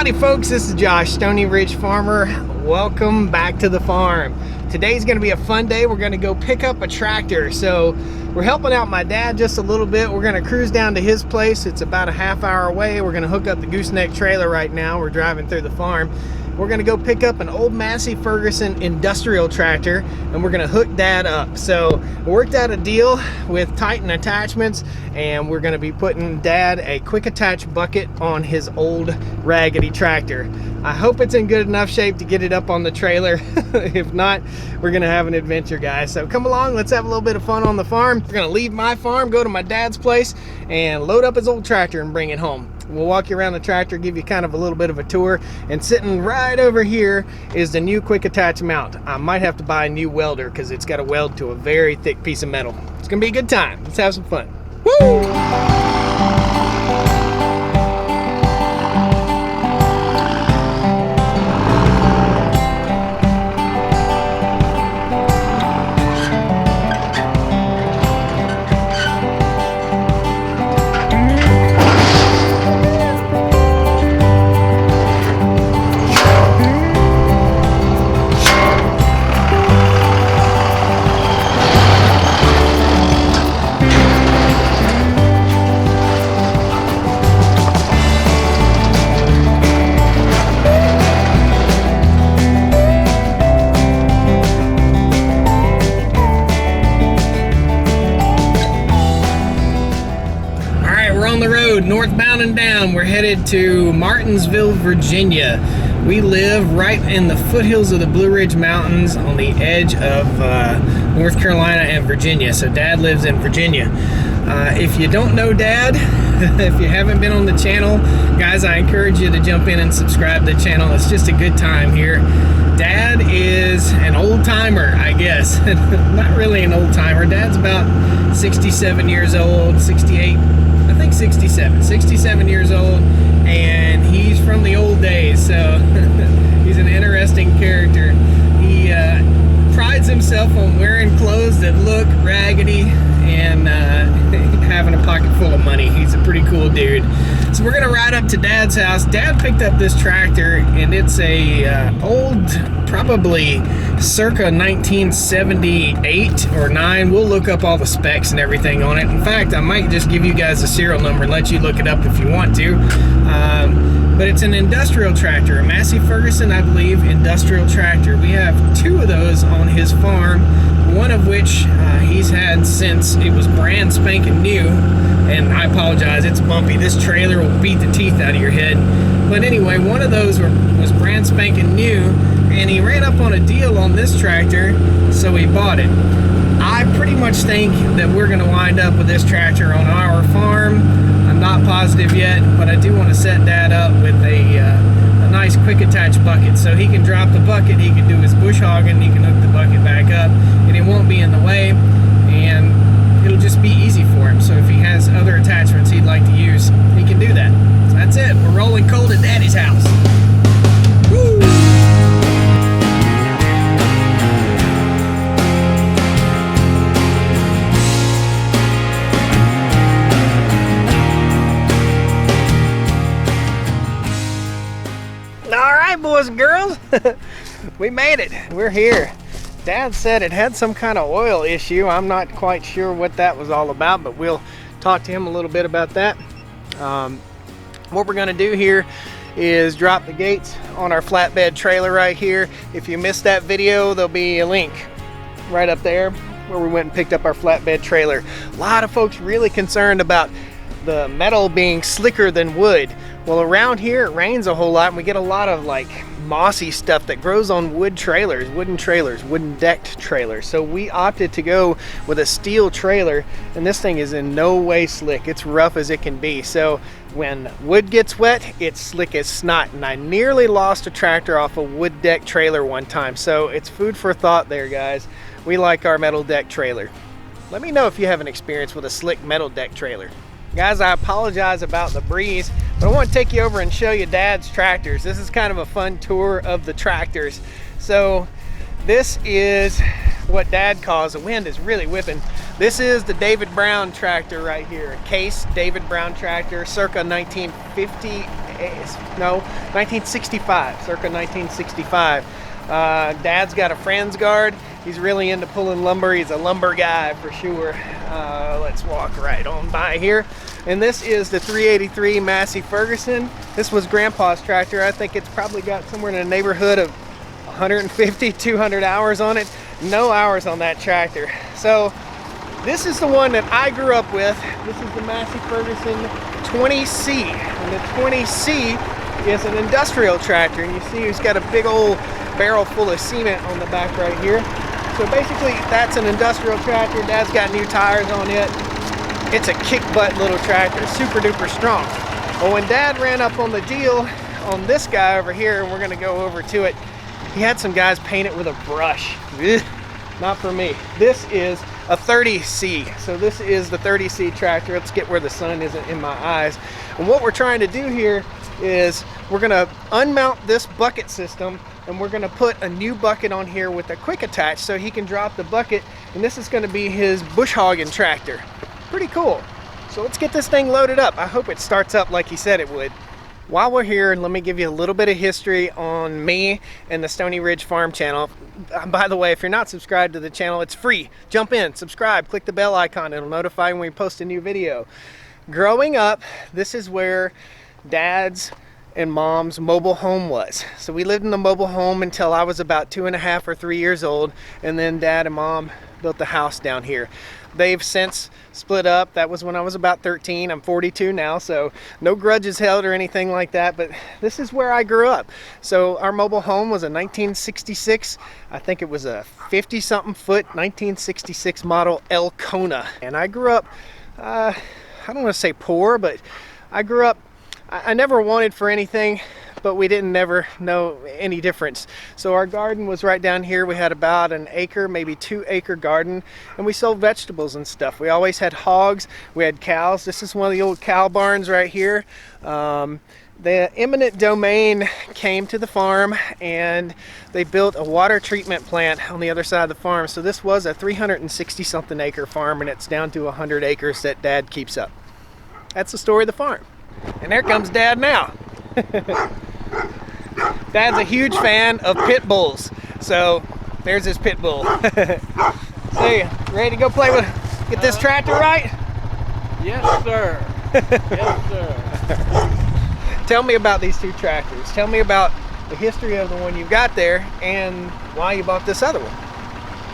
Howdy folks, this is Josh, Stoney Ridge Farmer. Welcome back to the farm. Today's gonna be a fun day. We're gonna go pick up a tractor. So we're helping out my dad just a little bit. We're gonna cruise down to his place. It's about a half hour away. We're gonna hook up the gooseneck trailer right now. We're driving through the farm. We're gonna go pick up an old Massey Ferguson industrial tractor and we're gonna hook Dad up. So we worked out a deal with Titan Attachments and we're gonna be putting Dad a quick attach bucket on his old raggedy tractor. I hope it's in good enough shape to get it up on the trailer. If not, we're gonna have an adventure, guys. So come along, let's have a little bit of fun on the farm. We're gonna leave my farm, go to my dad's place and load up his old tractor and bring it home. We'll walk you around the tractor, give you kind of a little bit of a tour, and sitting right over here is the new quick attach mount. I might have to buy a new welder because it's got to weld to a very thick piece of metal. It's gonna be a good time. Let's have some fun. Woo! Northbound and down, we're headed to Martinsville, Virginia. We live right in the foothills of the Blue Ridge Mountains on the edge of North Carolina and Virginia. So Dad lives in Virginia. If you don't know Dad, if you haven't been on the channel, guys, I encourage you to jump in and subscribe to the channel. It's just a good time here. Dad is an old timer, I guess. Not really an old timer. Dad's about 67 years old, 68. I think 67 years old, and he's from the old days, so he's an interesting character. He prides himself on wearing clothes that look raggedy and having a pocket full of money. He's a pretty cool dude. So we're gonna ride up to Dad's house. Dad picked up this tractor, and it's a old, probably circa 1978 or 9. We'll look up all the specs and everything on it. In fact, I might just give you guys a serial number and let you look it up if you want to. But it's an industrial tractor, a Massey Ferguson, I believe, industrial tractor. We have 2 of those on his farm, one of which he's had since it was brand spanking new. And I apologize, it's bumpy. This trailer will beat the teeth out of your head. But anyway, one of those was brand spanking new, and he ran up on a deal on this tractor, so he bought it. I pretty much think that we're gonna wind up with this tractor on our farm. I'm not positive yet, but I do want to set Dad up with a nice quick attach bucket, so he can drop the bucket, he can do his bush hogging, he can hook the bucket back up, and it won't be in the way, and it'll just be easy for him. So if he has other attachments he'd like to use, he can do that. So that's it. We're rolling cold at Daddy's house. Woo! All right, boys and girls, we made it. We're here. Dad said it had some kind of oil issue. I'm not quite sure what that was all about, but we'll talk to him a little bit about that. What we're gonna do here is drop the gates on our flatbed trailer right here. If you missed that video, there'll be a link right up there where we went and picked up our flatbed trailer. A lot of folks really concerned about the metal being slicker than wood. Well, around here it rains a whole lot and we get a lot of like mossy stuff that grows on wooden decked trailers. So we opted to go with a steel trailer, and this thing is in no way slick. It's rough as it can be. So when wood gets wet, it's slick as snot, and I nearly lost a tractor off a wood deck trailer one time. So it's food for thought there, guys. We like our metal deck trailer. Let me know if you have an experience with a slick metal deck trailer. Guys, I apologize about the breeze, but I want to take you over and show you Dad's tractors. This is kind of a fun tour of the tractors. So this is what Dad calls, the wind is really whipping. This is the David Brown tractor right here, a Case David Brown tractor, circa 1958, no, 1965, circa 1965. Dad's got a Friends guard. He's really into pulling lumber. He's a lumber guy for sure. Let's walk right on by here. And this is the 383 Massey Ferguson. This was Grandpa's tractor. I think it's probably got somewhere in the neighborhood of 150, 200 hours on it. No hours on that tractor. So this is the one that I grew up with. This is the Massey Ferguson 20C. And the 20C is an industrial tractor. And you see he's got a big old barrel full of cement on the back right here. So basically that's an industrial tractor. Dad's got new tires on it. It's a kick butt little tractor, super duper strong. Well, when Dad ran up on the deal on this guy over here, and we're gonna go over to it, he had some guys paint it with a brush. Ugh, not for me. This is a 30C. So this is the 30C tractor. Let's get where the sun isn't in my eyes. And what we're trying to do here is we're gonna unmount this bucket system, and we're gonna put a new bucket on here with a quick attach so he can drop the bucket, and this is gonna be his bush hogging tractor. Pretty cool. So let's get this thing loaded up. I hope it starts up like he said it would. While we're here, let me give you a little bit of history on me and the Stoney Ridge Farm channel. By the way, if you're not subscribed to the channel, it's free. Jump in, subscribe, click the bell icon. It'll notify when we post a new video. Growing up, this is where Dad's and Mom's mobile home was. So we lived in the mobile home until I was about 2.5 or 3 years old, and then Dad and Mom built the house down here. They've since split up. That was when I was about 13. I'm 42 now, so no grudges held or anything like that, but this is where I grew up. So our mobile home was a 1966, I think it was a 50-something foot 1966 model Elkona. And I grew up, I don't want to say poor, but I grew up, I never wanted for anything, but we didn't never know any difference. So our garden was right down here. We had about an acre, maybe 2-acre garden, and we sold vegetables and stuff. We always had hogs, we had cows. This is one of the old cow barns right here. The eminent domain came to the farm, and they built a water treatment plant on the other side of the farm. So this was a 360-something acre farm, and it's down to 100 acres that Dad keeps up. That's the story of the farm. And there comes Dad now. Dad's a huge fan of pit bulls, so there's his pit bull. So you ready to go play with, get this tractor right? Yes, sir. Yes, sir. Tell me about these two tractors. Tell me about the history of the one you've got there and why you bought this other one.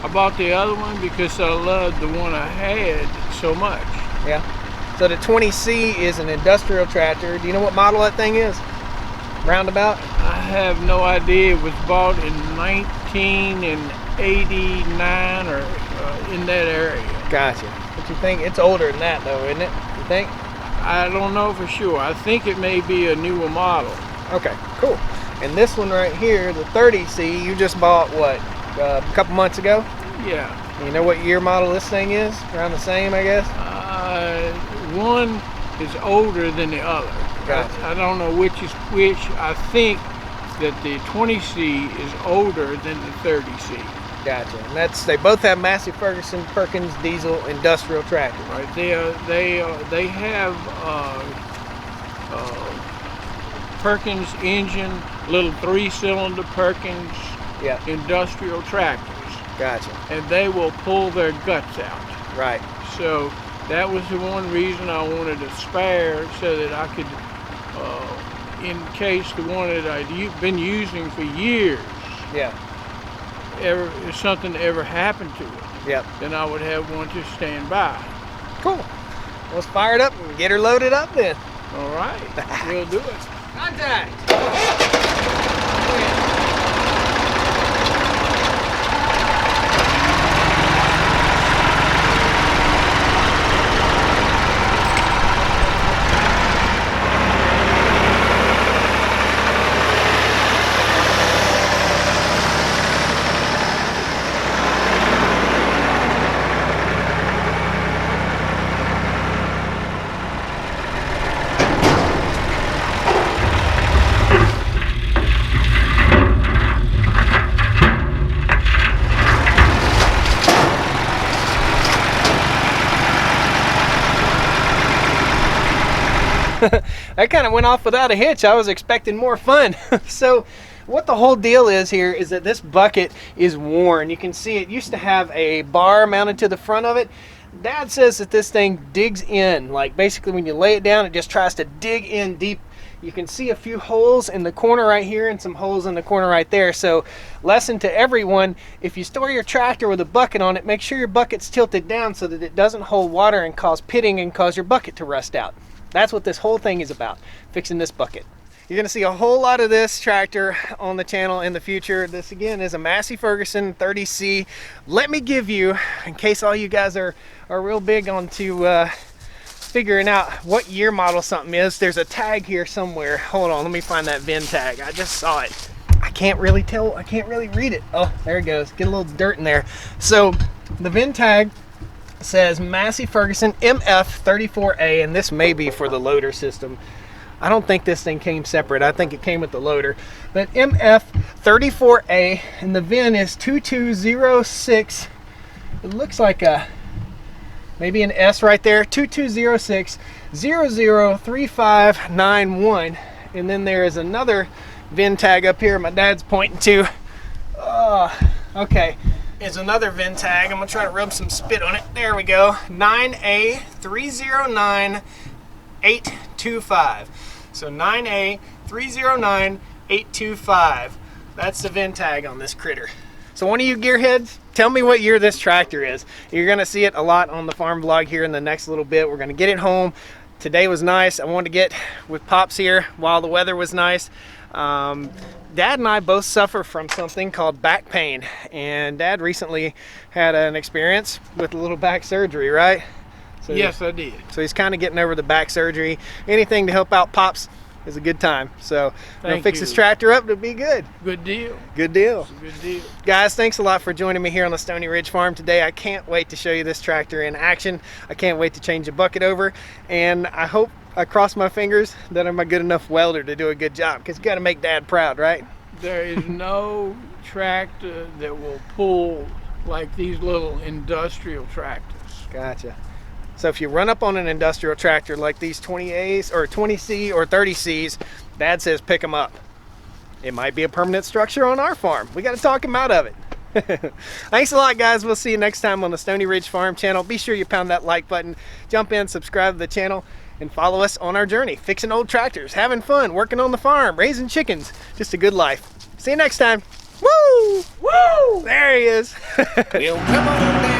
I bought the other one because I loved the one I had so much. Yeah. So the 20C is an industrial tractor. Do you know what model that thing is? Roundabout? I have no idea. It was bought in 1989 or in that area. Gotcha. What you think? It's older than that though, isn't it? You think? I don't know for sure. I think it may be a newer model. Okay, cool. And this one right here, the 30C, you just bought what, a couple months ago? Yeah. You know what year model this thing is? Around the same, I guess? One is older than the other. Gotcha. I don't know which is which. I think that the 20C is older than the 30C. Gotcha. And they both have Massey Ferguson Perkins diesel industrial tractor. Right. They have Perkins engine, little 3-cylinder Perkins industrial tractors. Gotcha. And they will pull their guts out. Right. So that was the one reason I wanted a spare, so that I could, in case the one that I'd been using for years, if something ever happened to it, then I would have one to stand by. Cool. Let's fire it up and get her loaded up then. All right, we'll do it. Contact! that kind of went off without a hitch. I was expecting more fun. So what the whole deal is here is that this bucket is worn. You can see it used to have a bar mounted to the front of it. Dad says that this thing digs in, like basically when you lay it down, it just tries to dig in deep. You can see a few holes in the corner right here and some holes in the corner right there. So lesson to everyone, if you store your tractor with a bucket on it, make sure your bucket's tilted down so that it doesn't hold water and cause pitting and cause your bucket to rust out. That's what this whole thing is about, fixing this bucket. You're gonna see a whole lot of this tractor on the channel in the future. This again is a Massey Ferguson 30C. Let me give you, in case all you guys are real big onto figuring out what year model something is, there's a tag here somewhere. Hold on, let me find that VIN tag. I just saw it. I can't really tell, I can't really read it. Oh, there it goes, get a little dirt in there. So the VIN tag says Massey Ferguson MF34A, and this may be for the loader system. I don't think this thing came separate. I think it came with the loader. But MF34A, and the VIN is 2206. It looks like maybe an S right there. 2206 003591. And then there is another VIN tag up here my dad's pointing to. Okay. Is another VIN tag. I'm gonna try to rub some spit on it. There we go. 9A309825. So 9A309825. That's the VIN tag on this critter. So one of you gearheads, tell me what year this tractor is. You're gonna see it a lot on the farm vlog here in the next little bit. We're gonna get it home. Today was nice. I wanted to get with Pops here while the weather was nice. Dad and I both suffer from something called back pain, and Dad recently had an experience with a little back surgery, right? So, yes, I did. So he's kind of getting over the back surgery. Anything to help out Pops is a good time. So we'll fix this tractor up, it'll be good. Good deal. Good deal. It's a good deal. Guys, thanks a lot for joining me here on the Stoney Ridge farm today. I can't wait to show you this tractor in action. I can't wait to change the bucket over, and I hope, I cross my fingers that I'm a good enough welder to do a good job, because you got to make Dad proud, right? There is no tractor that will pull like these little industrial tractors. Gotcha. So if you run up on an industrial tractor like these 20As or 20C or 30Cs, Dad says pick them up. It might be a permanent structure on our farm. We got to talk him out of it. Thanks a lot, guys. We'll see you next time on the Stoney Ridge Farm channel. Be sure you pound that like button, jump in, subscribe to the channel, and follow us on our journey, fixing old tractors, having fun, working on the farm, raising chickens. Just a good life. See you next time. Woo! Woo! There he is. Well, come on down.